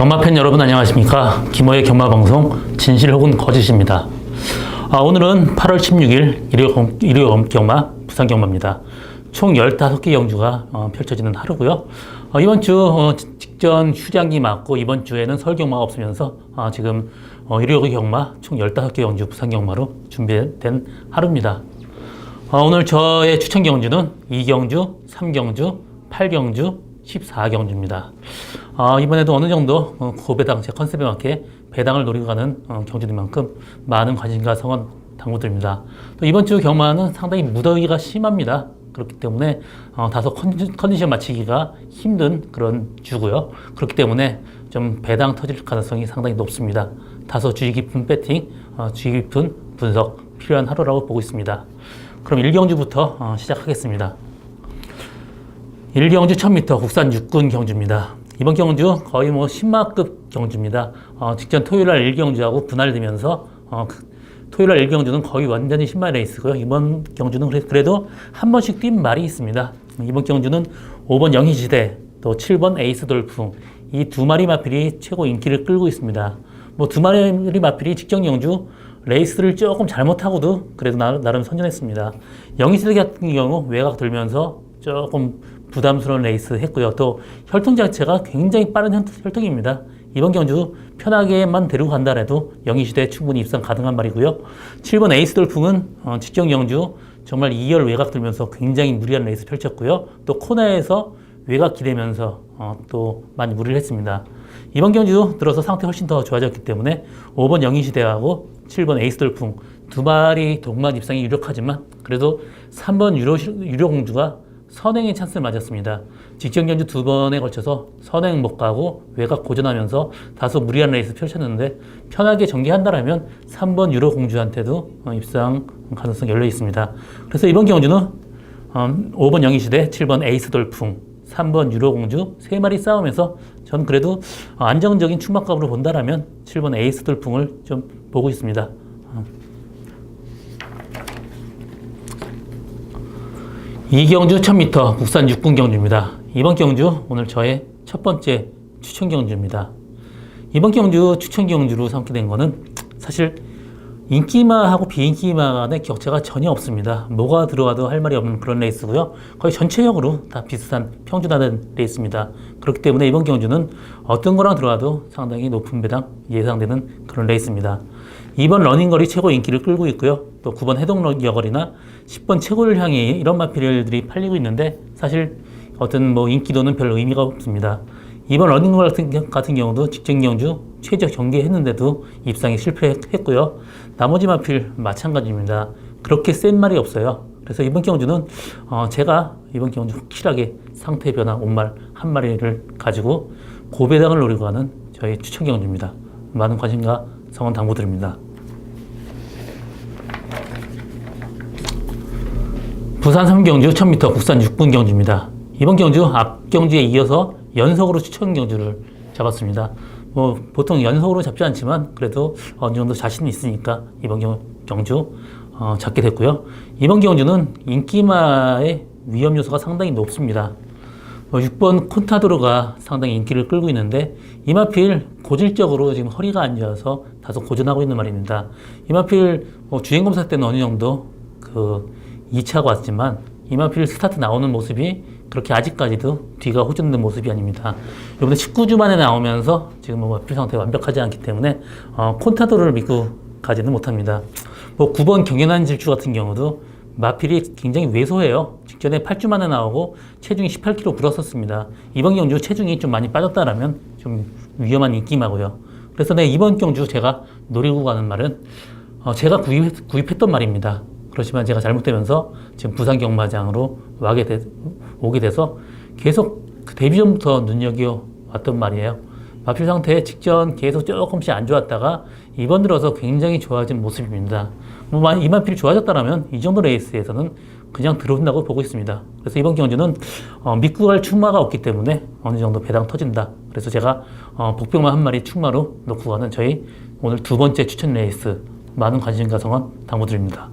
경마팬 여러분 안녕하십니까. 김호의 경마방송 진실 혹은 거짓입니다. 오늘은 8월 16일 일요 경마 부산경마입니다. 총 15개 경주가 펼쳐지는 하루고요. 이번 주 직전 휴장기 맞고 이번 주에는 설 경마가 없으면서 지금 일요 경마 총 15개 경주 부산경마로 준비된 하루입니다. 오늘 저의 추천 경주는 2경주, 3경주, 8경주, 14경주입니다. 이번에도 어느 정도 고배당, 제 컨셉에 맞게 배당을 노리고 가는 경주인 만큼 많은 관심과 성원 당부드립니다. 또 이번 주 경마는 상당히 무더위가 심합니다. 그렇기 때문에 다소 컨디션 맞추기가 힘든 그런 주고요. 그렇기 때문에 좀 배당 터질 가능성이 상당히 높습니다. 다소 주의 깊은 배팅, 주의 깊은 분석 필요한 하루라고 보고 있습니다. 그럼 1경주부터 시작하겠습니다. 1경주 1000m 국산 육군 경주입니다. 이번 경주 거의 10마급 경주입니다. 직전 토요일날 1경주하고 분할되면서 토요일날 1경주는 거의 완전히 10마 레이스고요. 이번 경주는 그래도 한 번씩 뛴 말이 있습니다. 이번 경주는 5번 영희시대, 또 7번 에이스 돌풍, 이 두 마리 마필이 최고 인기를 끌고 있습니다. 두 마리 마필이 직전 경주 레이스를 조금 잘못하고도 그래도 나름 선전했습니다. 영희시대 같은 경우 외곽 돌면서 조금 부담스러운 레이스 했고요. 또 혈통 자체가 굉장히 빠른 혈통입니다. 이번 경주 편하게만 데리고 간다 해도 영희시대에 충분히 입상 가능한 말이고요. 7번 에이스 돌풍은 직전 경주 정말 2열 외곽 들면서 굉장히 무리한 레이스 펼쳤고요. 또 코너에서 외곽 기대면서 또 많이 무리를 했습니다. 이번 경주 들어서 상태 훨씬 더 좋아졌기 때문에 5번 영희시대하고 7번 에이스 돌풍 두 마리 동반 입상이 유력하지만 그래도 3번 유료공주가 선행의 찬스를 맞았습니다. 직전 경주 두 번에 걸쳐서 선행 못 가고 외곽 고전하면서 다소 무리한 레이스 펼쳤는데 편하게 전개한다라면 3번 유로 공주한테도 입상 가능성이 열려 있습니다. 그래서 이번 경주는 5번 영희시대, 7번 에이스 돌풍, 3번 유로 공주 세 마리 싸우면서 저는 그래도 안정적인 충막각으로 본다라면 7번 에이스 돌풍을 좀 보고 있습니다. 2경주 1000m 국산 육군 경주입니다. 이번 경주 오늘 저의 첫 번째 추천 경주입니다. 이번 경주 추천 경주로 삼게 된 거는 사실 인기마하고 비인기마 간의 격차가 전혀 없습니다. 뭐가 들어와도 할 말이 없는 그런 레이스고요. 거의 전체적으로 다 비슷한 평준화된 레이스입니다. 그렇기 때문에 이번 경주는 어떤 거랑 들어와도 상당히 높은 배당 예상되는 그런 레이스입니다. 2번 러닝거리 최고 인기를 끌고 있고요. 또 9번 해동여거리나 10번 최고를 향해 이런 마필들이 팔리고 있는데 사실 어떤 인기도는 별 의미가 없습니다. 2번 러닝거리 같은 경우도 직전 경주 최저 경기했는데도 입상에 실패했고요. 나머지 마필 마찬가지입니다. 그렇게 센 말이 없어요. 그래서 이번 경주는 제가 이번 경주 확실하게 상태 변화 온말 한 마리를 가지고 고배당을 노리고 하는 저희 추천 경주입니다. 많은 관심과 성원 당부드립니다. 부산 3경주 1000m 국산 육군 경주입니다. 이번 경주 앞 경주에 이어서 연속으로 추천 경주를 잡았습니다. 보통 연속으로 잡지 않지만 그래도 어느 정도 자신이 있으니까 이번 경주 잡게 됐고요. 이번 경주는 인기마의 위험 요소가 상당히 높습니다. 6번 콘타도르가 상당히 인기를 끌고 있는데 이 마필 고질적으로 지금 허리가 안 좋아서 다소 고전하고 있는 말입니다. 이 마필 주행검사 때는 어느 정도 2차가 왔지만 이 마필 스타트 나오는 모습이 그렇게 아직까지도 뒤가 호전된 모습이 아닙니다. 이번에 19주 만에 나오면서 지금 마필 상태가 완벽하지 않기 때문에 콘타도르를 믿고 가지는 못합니다. 9번 경연한 질주 같은 경우도 마필이 굉장히 왜소해요. 직전에 8주 만에 나오고 체중이 18kg 불었었습니다. 이번 경주 체중이 좀 많이 빠졌다라면 좀 위험한 인기마고요. 그래서 이번 경주 제가 노리고 가는 말은 제가 구입했던 말입니다. 그렇지만 제가 잘못되면서 지금 부산 경마장으로 오게 돼서 계속 데뷔 전부터 눈여겨왔던 말이에요. 마필 상태 직전 계속 조금씩 안 좋았다가 이번 들어서 굉장히 좋아진 모습입니다. 이 마필이 좋아졌다면 이 정도 레이스에서는 그냥 들어온다고 보고 있습니다. 그래서 이번 경주는 믿고 갈 충마가 없기 때문에 어느 정도 배당 터진다. 그래서 제가 복병만 한 마리 충마로 놓고 가는 저희 오늘 두 번째 추천 레이스 많은 관심과 성원 당부드립니다.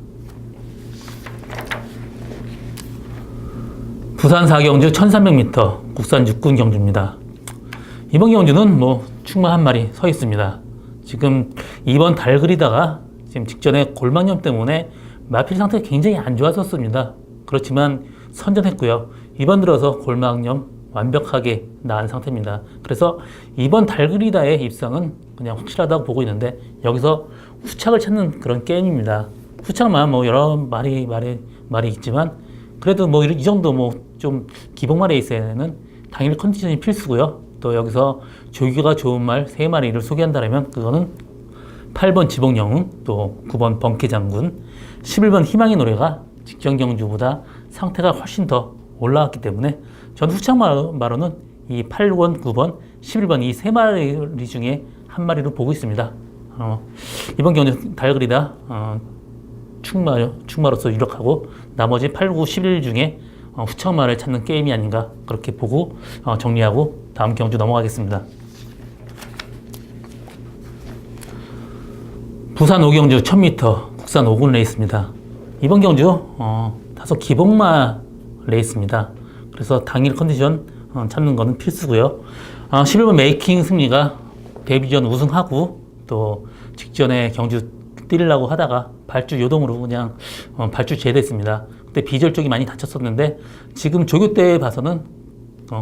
부산 4경주 1300m 국산 육군 경주입니다. 이번 경주는 충마 한 마리 서 있습니다. 지금 2번 달 그리다가 지금 직전에 골망염 때문에 마필 상태가 굉장히 안 좋았었습니다. 그렇지만 선전했고요. 이번 들어서 골망염 완벽하게 나은 상태입니다. 그래서 이번 달 그리다의 입상은 그냥 확실하다고 보고 있는데 여기서 후착을 찾는 그런 게임입니다. 후착만 뭐 여러 말이 있지만 그래도 뭐 이 정도 뭐 좀 기복말에 있어야는 당일 컨디션이 필수고요. 또 여기서 조기가 좋은 말 3마리를 소개한다면 그거는 8번 지복영웅, 또 9번 번개장군, 11번 희망의 노래가 직전 경주보다 상태가 훨씬 더 올라왔기 때문에 전 후착마로는 이 8번, 9번, 11번 이 3마리 중에 한 마리로 보고 있습니다. 이번 경주 달그리다 충마로서 유력하고 나머지 8, 9, 11 중에 후착마를 찾는 게임이 아닌가 그렇게 보고 정리하고 다음 경주 넘어가겠습니다. 부산 5경주 1000m 국산 5군 레이스입니다. 이번 경주 다소 기복마 레이스입니다. 그래서 당일 컨디션 찾는 것은 필수고요. 11번 메이킹 승리가 데뷔 전 우승하고 또 직전에 경주 뛰려고 하다가 발주 요동으로 그냥 발주 제대했습니다. 그때 비절 쪽이 많이 다쳤었는데 지금 조교 때 봐서는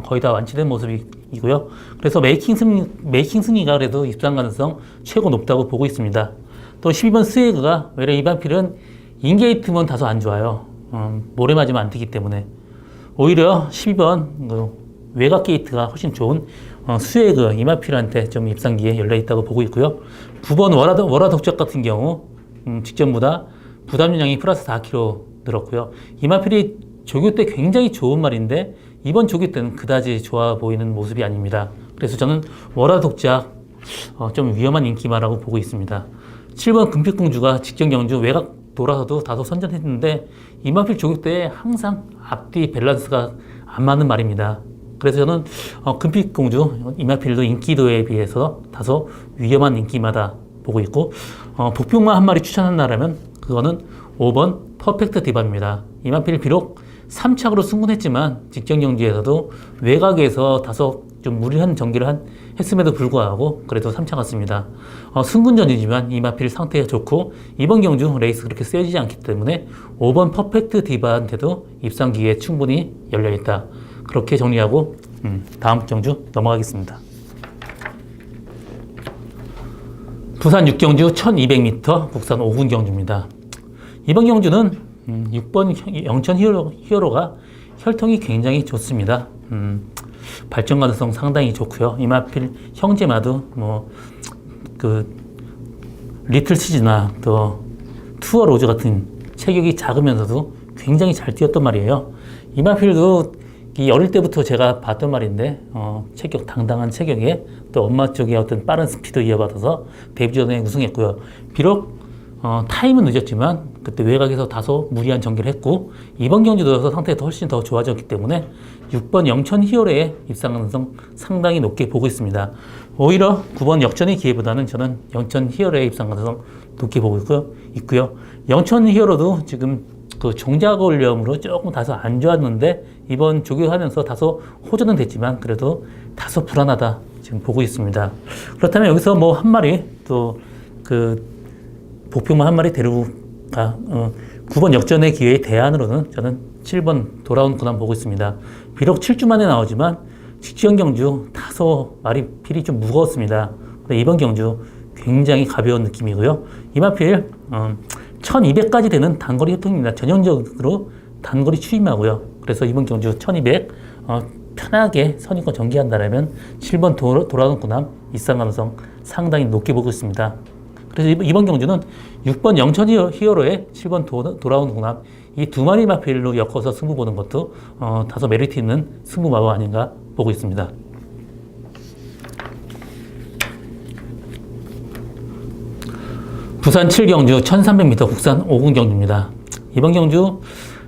거의 다 완치된 모습이고요. 그래서 메이킹 승리가 그래도 입상 가능성 최고 높다고 보고 있습니다. 또 12번 스웨그가 외려 이반필은 인게이트면 다소 안 좋아요. 모래 맞으면 안 되기 때문에 오히려 12번 외곽 게이트가 훨씬 좋은 스웨그 이마필한테 좀 입상기에 열려 있다고 보고 있고요. 9번 월화 독적 같은 경우 직전보다 부담유량이 플러스 4kg 늘었고요. 이마필이 조교 때 굉장히 좋은 말인데 이번 조교 때는 그다지 좋아 보이는 모습이 아닙니다. 그래서 저는 월화 독작 좀 위험한 인기마라고 보고 있습니다. 7번 금빛공주가 직전 경주 외곽 돌아서도 다소 선전했는데 이마필 조교 때 항상 앞뒤 밸런스가 안 맞는 말입니다. 그래서 저는 금빛공주 이마필도 인기도에 비해서 다소 위험한 인기마다 보고 있고 복병만 한 마리 추천한다면 그거는 5번 퍼펙트 디바입니다. 이마필 비록 3착으로 승군했지만 직전 경기에서도 외곽에서 다소 좀 무리한 전기를 했음에도 불구하고 그래도 3차 갔습니다. 승군전이지만 이마필 상태가 좋고 이번 경주 레이스 그렇게 세지지 않기 때문에 5번 퍼펙트 디바한테도 입상 기회 충분히 열려있다. 그렇게 정리하고 다음 경주 넘어가겠습니다. 부산 6경주 1200m 국산 5군 경주입니다. 이번 경주는 6번 영천 히어로가 혈통이 굉장히 좋습니다. 발전 가능성 상당히 좋고요. 이마필 형제마도 리틀 시즈나 또 투어 로즈 같은 체격이 작으면서도 굉장히 잘 뛰었단 말이에요. 이마필도 어릴 때부터 제가 봤던 말인데 당당한 체격에 또 엄마 쪽에 어떤 빠른 스피드 이어받아서 데뷔전에 우승했고요. 비록 타임은 늦었지만 그때 외곽에서 다소 무리한 전개를 했고 이번 경주도 상태가 훨씬 더 좋아졌기 때문에 6번 영천 히어로의 입상 가능성 상당히 높게 보고 있습니다. 오히려 9번 역전의 기회보다는 저는 영천 히어로의 입상 가능성 높게 보고 있고요. 영천 히어로도 지금 그 종자골염으로 조금 다소 안 좋았는데 이번 조교하면서 다소 호전은 됐지만 그래도 다소 불안하다 지금 보고 있습니다. 그렇다면 여기서 뭐 한 마리 또 복병만 한 마리 데리고 9번 역전의 기회의 대안으로는 저는 7번 돌아온 군함 보고 있습니다. 비록 7주 만에 나오지만 직전 경주 다소 필이 좀 무거웠습니다. 근데 이번 경주 굉장히 가벼운 느낌이고요. 이마필 1200까지 되는 단거리 혈통입니다. 전형적으로 단거리 추임하고요. 그래서 이번 경주 1200 편하게 선입권 전개한다면 7번 돌아온 군함 입상 가능성 상당히 높게 보고 있습니다. 그래서 이번 경주는 6번 영천 히어로의 7번 돌아온 군함 이 두 마리 마필로 엮어서 승부 보는 것도 다소 메리트 있는 승부마법 아닌가 보고 있습니다. 부산 7경주 1300m 국산 5군 경주입니다. 이번 경주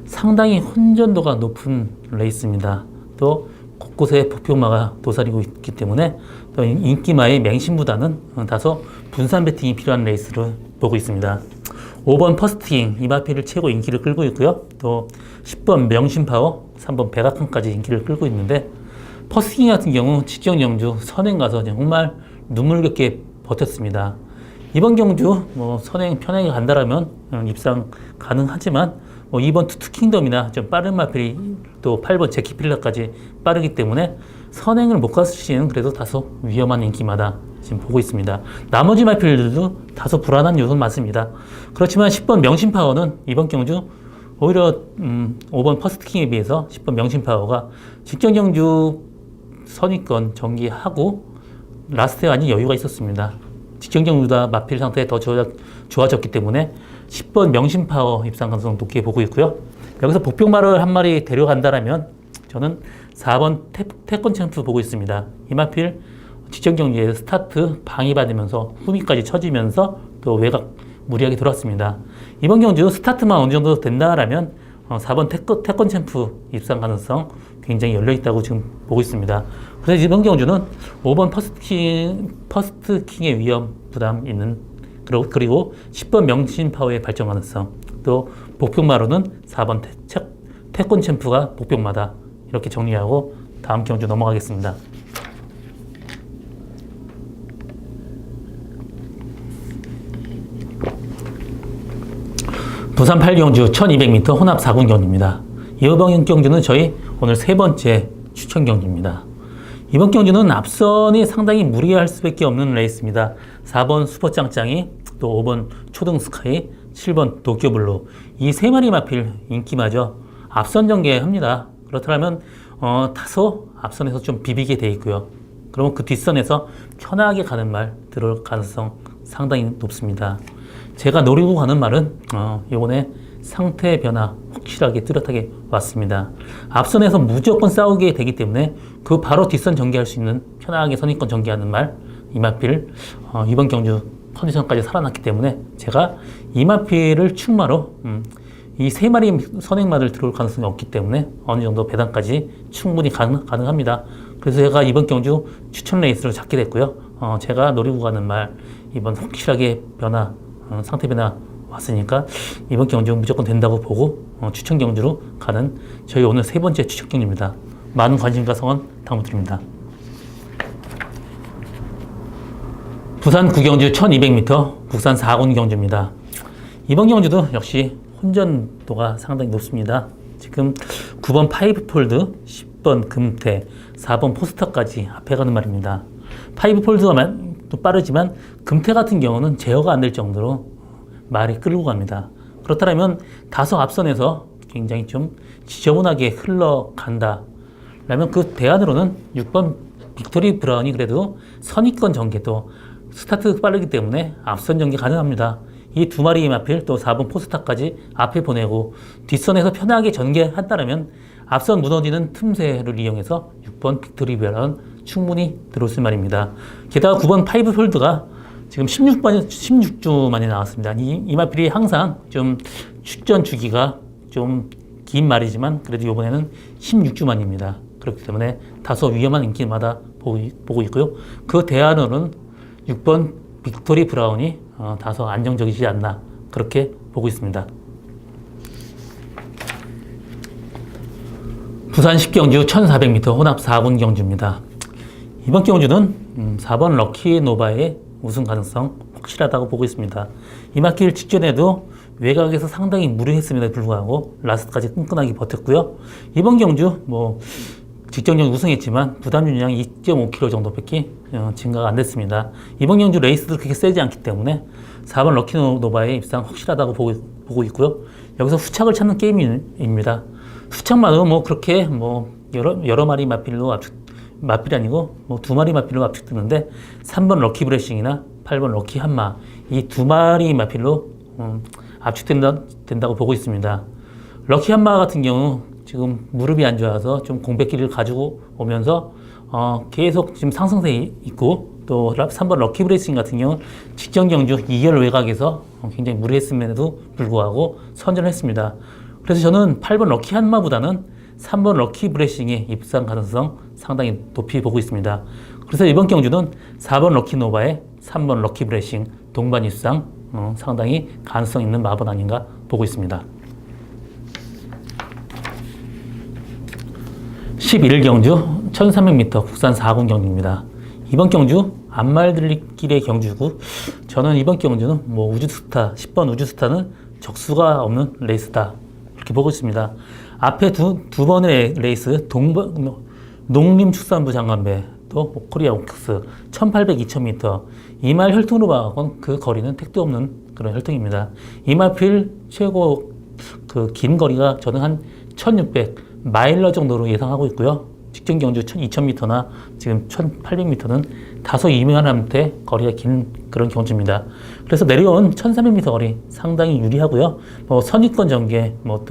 상당히 혼전도가 높은 레이스입니다. 또 곳곳에 복표마가 도사리고 있기 때문에 또 인기마의 맹신보다는 다소 분산 배팅이 필요한 레이스를 보고 있습니다. 5번 퍼스팅 이마필을 최고 인기를 끌고 있고요. 또 10번 명신파워, 3번 백악관까지 인기를 끌고 있는데 퍼스팅 같은 경우 직전 경주 선행 가서 정말 눈물겹게 버텼습니다. 이번 경주 뭐 선행 편하게 간다라면 입상 가능하지만 뭐 2번 투투킹덤이나 좀 빠른 마필이 또 8번 제키필라까지 빠르기 때문에 선행을 못 갔을 시에는 그래도 다소 위험한 인기마다 지금 보고 있습니다. 나머지 마필들도 다소 불안한 요소는 맞습니다. 그렇지만 10번 명심파워는 이번 경주 오히려 5번 퍼스트킹에 비해서 10번 명심파워가 직전 경주 선위권 전개하고 라스트에 완전 여유가 있었습니다. 직전 경주보다 마필 상태가 더 좋아졌기 때문에 10번 명심파워 입상 가능성 높게 보고 있고요. 여기서 복병마를 한 마리 데려간다라면 저는 4번 태권 챔프 보고 있습니다. 이 마필 직전 경주에 스타트 방해받으면서 후미까지 쳐지면서 또 외곽 무리하게 돌았습니다. 이번 경주 스타트만 어느 정도 된다라면 4번 태권 챔프 입상 가능성 굉장히 열려있다고 지금 보고 있습니다. 그래서 이번 경주는 5번 퍼스트킹의 위험 부담 있는 그리고 10번 명심파워의 발전 가능성 또 복병마로는 4번 태권 챔프가 복병마다 이렇게 정리하고 다음 경주 넘어가겠습니다. 부산 8경주 1200m 혼합 4군 경주입니다. 이번 경주는 저희 오늘 세 번째 추천 경주입니다. 이번 경주는 앞선이 상당히 무리할 수밖에 없는 레이스입니다. 4번 슈퍼짱짱이 또 5번 초등스카이 7번 도쿄블루 이 세 마리 마필 인기마저 앞선 전개합니다. 그렇다면 다소 앞선에서 좀 비비게 돼 있고요. 그러면 그 뒷선에서 편하게 가는 말 들어올 가능성 상당히 높습니다. 제가 노리고 가는 말은 이번에 상태 변화 확실하게 뚜렷하게 왔습니다. 앞선에서 무조건 싸우게 되기 때문에 그 바로 뒷선 전개할 수 있는 편하게 선입권 전개하는 말 이마필 이번 경주 컨디션까지 살아났기 때문에 제가 이마필을 충마로 이 세 마리 선행마들 들어올 가능성이 없기 때문에 어느 정도 배당까지 충분히 가능합니다. 그래서 제가 이번 경주 추천 레이스를 잡게 됐고요. 제가 노리고 가는 말 이번 확실하게 변화 상태 변화 왔으니까 이번 경주 무조건 된다고 보고 추천 경주로 가는 저희 오늘 세 번째 추천 경주입니다. 많은 관심과 성원 당부드립니다. 부산 9경주 1200m 국산 4군 경주입니다. 이번 경주도 역시 혼전도가 상당히 높습니다. 지금 9번 파이브폴드, 10번 금태, 4번 포스터까지 앞에 가는 말입니다. 파이브폴드가 또 빠르지만 금태 같은 경우는 제어가 안 될 정도로 말이 끌고 갑니다. 그렇다면 다소 앞선에서 굉장히 좀 지저분하게 흘러간다 라면 그 대안으로는 6번 빅토리 브라운이 그래도 선입권 전개도 스타트 빠르기 때문에 앞선 전개 가능합니다. 이 두 마리의 마필 또 4번 포스타까지 앞에 보내고 뒷선에서 편하게 전개한다면 앞선 무너지는 틈새를 이용해서 6번 빅토리 브라운 충분히 들어올 말입니다. 게다가 9번 파이브 폴드가 지금 16주 만에 나왔습니다. 이 마필이 항상 좀 출전 주기가 좀 긴 말이지만 그래도 이번에는 16주 만입니다. 그렇기 때문에 다소 위험한 인기마다 보고 있고요. 그 대안으로는 6번 빅토리 브라운이 다소 안정적이지 않나 그렇게 보고 있습니다. 부산 10경주 1400m 혼합 4군 경주입니다. 이번 경주는 4번 럭키 노바의 우승 가능성 확실하다고 보고 있습니다. 이 마길 직전에도 외곽에서 상당히 무리했음에도 불구하고 라스트까지 끈끈하게 버텼고요. 이번 경주 직전 경주 우승했지만 부담 윤량이 2.5kg 정도밖에 증가가 안 됐습니다. 이번 경주 레이스도 그렇게 세지 않기 때문에 4번 럭키 노바의 입상 확실하다고 보고 있고요. 여기서 후착을 찾는 게임입니다. 후착만으로 그렇게 여러 마리 마필이 아니고 두 마리 마필로 압축되는데 3번 럭키 브레싱이나 8번 럭키 한마 이 두 마리 마필로 압축된다고 보고 있습니다. 럭키 한마 같은 경우 지금 무릎이 안 좋아서 좀 공백기를 가지고 오면서 계속 지금 상승세에 있고 또 3번 럭키 브레싱 같은 경우 직전 경주 2열 외곽에서 굉장히 무리했음에도 불구하고 선전을 했습니다. 그래서 저는 8번 럭키 한마보다는 3번 럭키 브레싱의 입상 가능성 상당히 높이 보고 있습니다. 그래서 이번 경주는 4번 럭키 노바에 3번 럭키 브레싱 동반 입상 상당히 가능성 있는 마법 아닌가 보고 있습니다. 11경주 1300m 국산 4군 경주입니다. 이번 경주 앞말들길의 경주고, 저는 이번 경주는 뭐 우주스타, 10번 우주스타는 적수가 없는 레이스다, 이렇게 보고 있습니다. 앞에 두 번의 레이스, 농림축산부 장관배, 또 코리아 옥스 1800, 2000m, 이말 혈통으로 봐건 그 거리는 택도 없는 그런 혈통입니다. 이말필 최고 그 긴 거리가 저는 한 1600 마일러 정도로 예상하고 있고요. 직전 경주 2000m나 지금 1800m는 다소 이면한테 거리가 긴 그런 경주입니다. 그래서 내려온 1300m 거리 상당히 유리하고요. 뭐 선입권 전개, 뭐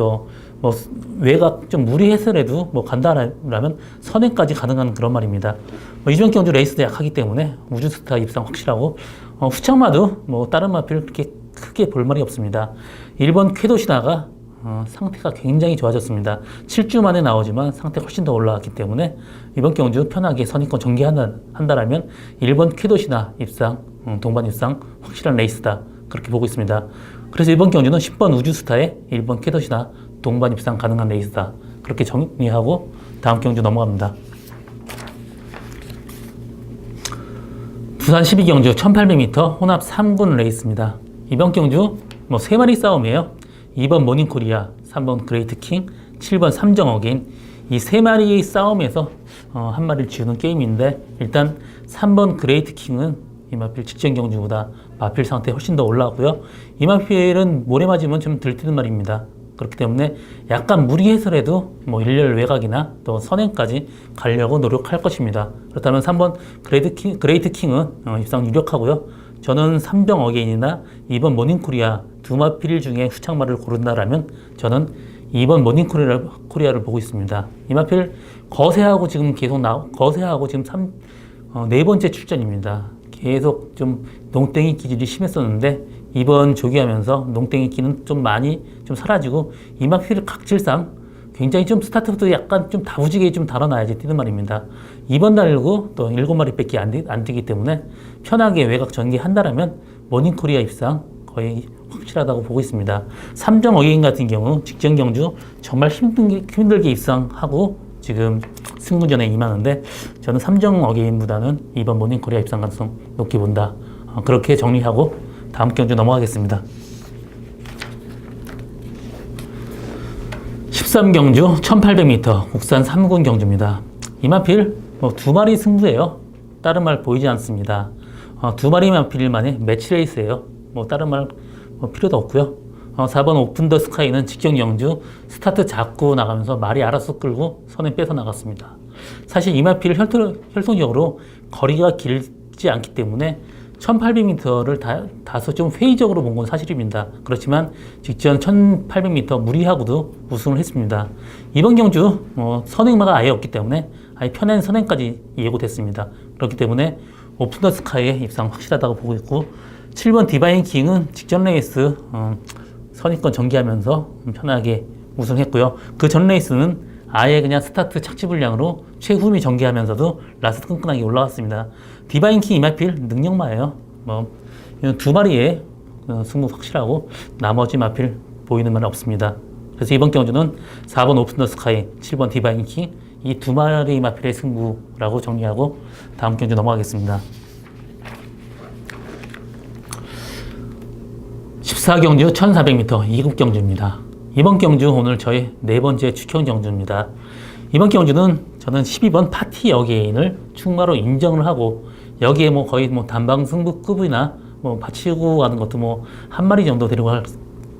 외곽 좀 무리해서라도 뭐 간다라면 선행까지 가능한 그런 말입니다. 이번 경주 레이스도 약하기 때문에 우주스타 입상 확실하고, 후창마도 뭐 다른 마필 그렇게 크게 볼 말이 없습니다. 일본 쾌도시나가 상태가 굉장히 좋아졌습니다. 7주 만에 나오지만 상태가 훨씬 더 올라왔기 때문에 이번 경주 편하게 선입권 전개한다라면 일본 쾌도시나 입상, 동반 입상 확실한 레이스다, 그렇게 보고 있습니다. 그래서 이번 경주는 10번 우주스타에 일본 쾌도시나 동반 입상 가능한 레이스다, 그렇게 정리하고 다음 경주 넘어갑니다. 부산 12경주 1800m 혼합 3군 레이스입니다. 이번 경주 뭐 3마리 싸움이에요. 2번 모닝코리아, 3번 그레이트킹, 7번 삼정어게인, 이 3마리의 싸움에서 한 마리를 지우는 게임인데, 일단 3번 그레이트킹은 이마필 직전 경주보다 마필 상태 훨씬 더 올라왔고요. 이마필은 모래 맞으면 좀 들뜨는 말입니다. 그렇기 때문에 약간 무리해서라도 뭐 일렬 외곽이나 또 선행까지 가려고 노력할 것입니다. 그렇다면 3번 그레이트킹은 입상 유력하고요. 저는 3정 어게인이나 2번 모닝코리아 두 마필 중에 후창마를 고른다라면 저는 2번 모닝코리아를 보고 있습니다. 이 마필 거세하고 지금 계속 거세하고 지금 네 번째 출전입니다. 계속 좀 농땡이 기질이 심했었는데 이번 조기하면서 농땡이 기는 좀 많이 좀 사라지고, 이 마필 각질상 굉장히 좀 스타트부터 약간 좀 다부지게 좀 달아놔야지 뛰는 말입니다. 2번 달고 또 7마리밖에 안 뛰기 때문에 편하게 외곽 전개한다라면 모닝코리아 입상 거의 확실하다고 보고 있습니다. 3정 어게인 같은 경우 직전 경주 정말 힘들게 입상하고 지금 승부전에 임하는데, 저는 3정 어게인보다는 2번 모닝코리아 입상 가능성 높게 본다. 그렇게 정리하고 다음 경주 넘어가겠습니다. 13경주 1800m 국산 3군 경주입니다. 이마필 뭐 2마리 승부예요. 다른 말 보이지 않습니다. 2마리 마필만의 매치 레이스예요. 뭐 다른 말 필요도 없고요. 4번 오픈 더 스카이는 직전 경주 스타트 잡고 나가면서 말이 알아서 끌고 선에 뺏어 나갔습니다. 사실 이마필 혈통적으로 거리가 길지 않기 때문에 1800m를 다소 좀 회의적으로 본 건 사실입니다. 그렇지만 직전 1800m 무리하고도 우승을 했습니다. 이번 경주 선행마가 아예 없기 때문에 아예 편한 선행까지 예고됐습니다. 그렇기 때문에 오픈 더 스카이의 입상 확실하다고 보고 있고, 7번 디바인 킹은 직전 레이스 선입권 전개하면서 편하게 우승했고요. 그 전 레이스는 아예 그냥 스타트 착지 분량으로 최후미 전개하면서도 라스트 끈끈하게 올라왔습니다. 디바인 킹 이마필 능력마예요. 뭐 2마리의 승부 확실하고 나머지 마필 보이는 말은 없습니다. 그래서 이번 경주는 4번 오픈 더 스카이, 7번 디바인 킹, 이 2마리 마필의 승부라고 정리하고 다음 경주 넘어가겠습니다. 14경주 1400m 2급 경주입니다. 이번 경주 오늘 저의 네 번째 추천 경주입니다. 이번 경주는 저는 12번 파티 어게인을 충마로 인정을 하고, 여기에 뭐 거의 뭐 단방 승부급이나 뭐 받치고 가는 것도 뭐 한 마리 정도 데리고 갈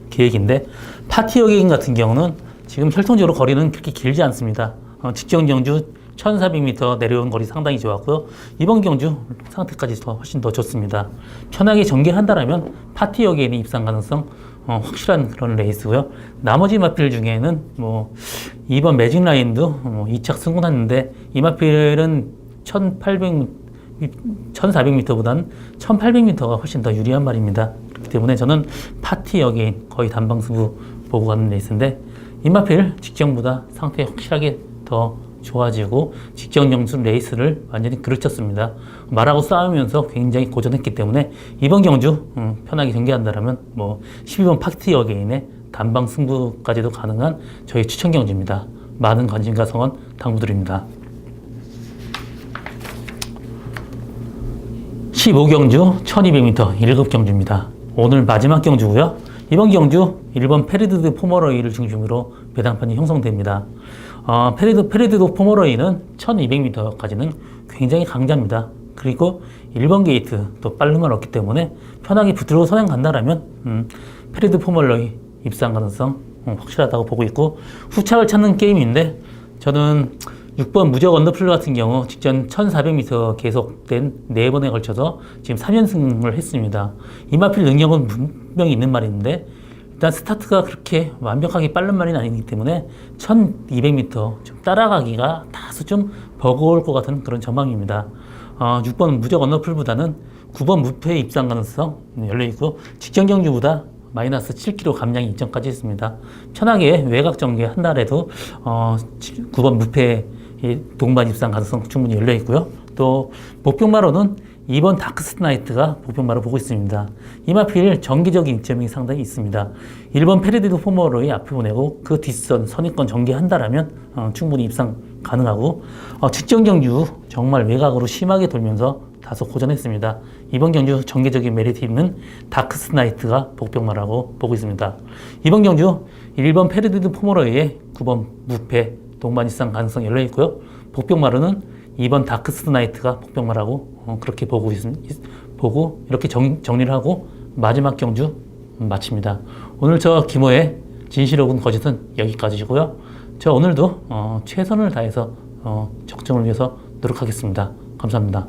계획인데, 파티 어게인 같은 경우는 지금 혈통적으로 거리는 그렇게 길지 않습니다. 직전 경주 1400m 내려온 거리 상당히 좋았고요. 이번 경주 상태까지 훨씬 더 좋습니다. 편하게 전개한다라면 파티 어게인의 입상 가능성 확실한 그런 레이스고요. 나머지 마필 중에는 뭐 2번 매직 라인도 2착 승군했는데, 이 마필은 1400m보다는 1800m가 훨씬 더 유리한 말입니다. 그렇기 때문에 저는 파티 어게인 거의 단방 승부 보고 가는 레이스인데, 이 마필 직전보다 상태 확실하게 더 좋아지고 직전 경주 레이스를 완전히 그르쳤습니다. 말하고 싸우면서 굉장히 고전했기 때문에 이번 경주 편하게 전개한다면 뭐 12번 파티 어게인의 단방 승부까지도 가능한 저희 추천 경주입니다. 많은 관심과 성원 당부드립니다. 15경주 1200m 1급 경주입니다. 오늘 마지막 경주고요. 이번 경주 1번 페르디도 포머로이를 중심으로 배당판이 형성됩니다. 페르디도 포머로이는 1200m까지는 굉장히 강자입니다. 그리고 1번 게이트 또 빠름을 얻기 때문에 편하게 붙들고 선행 간다라면 페르디도 포머로이 입상 가능성 확실하다고 보고 있고, 후착을 찾는 게임인데 저는 6번 무적 언더풀 같은 경우 직전 1400m 계속된 4번에 걸쳐서 지금 3연승을 했습니다. 이마필 능력은 분명히 있는 말인데 일단 스타트가 그렇게 완벽하게 빠른 말이 아니기 때문에 1200m 좀 따라가기가 다소 좀 버거울 것 같은 그런 전망입니다. 6번 무적 언더풀보다는 9번 무패 입상 가능성 열려있고, 직전 경주보다 마이너스 7kg 감량이 이전까지 했습니다. 편하게 외곽 전개 한 달에도 9번 무패 동반 입상 가능성 충분히 열려 있고요. 또 목표마로는 2번 다크스나이트가 목표마로 보고 있습니다. 이마필 정기적인 이점이 상당히 있습니다. 1번 페르디도 포머로이 앞에 보내고 그 뒷선 선입권 전개한다라면 충분히 입상 가능하고, 직전 경주 정말 외곽으로 심하게 돌면서 다소 고전했습니다. 이번 경주 전개적인 메리트 있는 다크스나이트가 복병마라고 보고 있습니다. 이번 경주 1번 페르디도 포머로이의 9번 무패 동반 입상 가능성 열려 있고요. 복병마루는 2번 다크스나이트가 복병마라고 그렇게 보고 이렇게 정리를 하고 마지막 경주 마칩니다. 오늘 저 김호의 진실옥은 거짓은 여기까지고요. 저 오늘도 최선을 다해서 적정을 위해서 노력하겠습니다. 감사합니다.